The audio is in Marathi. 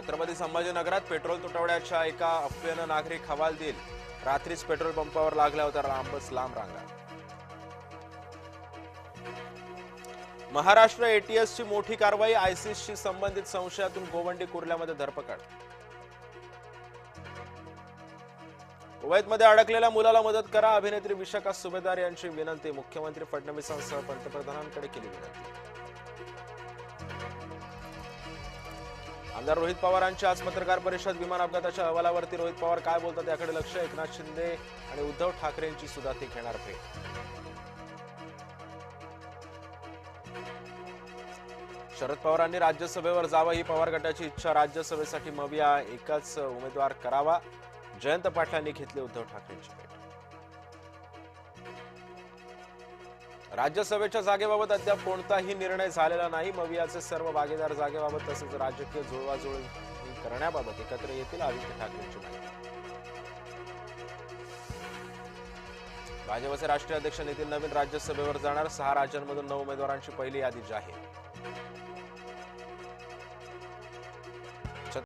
छत्रपती संभाजीनगरात पेट्रोल तुटवड्याच्या एका अफवेनं नागरिक हवालदिल. रात्रीच पेट्रोल पंपावर लागल्या होत्या लांब रांगा. महाराष्ट्र एटीएसची मोठी कारवाई. आयसिसशी संबंधित संशयातून गोवंडी कुर्ल्यामध्ये धरपकड. कुवैतमध्ये अडकलेल्या मुलाला मदत करा. अभिनेत्री विशाखा सुभेदार यांची विनंती. मुख्यमंत्री फडणवीसांसह पंतप्रधानांकडे केली विनंती. आमदार रोहित पवारांची आज पत्रकार परिषद. विमान अपघाताच्या अहवालावरती रोहित पवार काय बोलतात याकडे लक्ष. एकनाथ शिंदे आणि उद्धव ठाकरेंची सुद्धा ते घेणार भेट. शरद पवारांनी राज्यसभेवर जावं ही पवार गटाची इच्छा. राज्यसभेसाठी मविया एकच उमेदवार करावा. जयंत पाटलांनी घेतली उद्धव ठाकरेंची भेट. राज्यसभेच्या जागेबाबत अद्याप कोणताही निर्णय झालेला नाही. मवियाचे सर्व भागीदार जागेबाबत तसेच राजकीय जुळवाजुळव करण्याबाबत एकत्र येतील. आदित्य ठाकरेंची माहिती. भाजपचे राष्ट्रीय अध्यक्ष नितीन नवीन राज्यसभेवर जाणार. 6 राज्यांमधून 9 उमेदवारांची पहिली यादी जाहीर.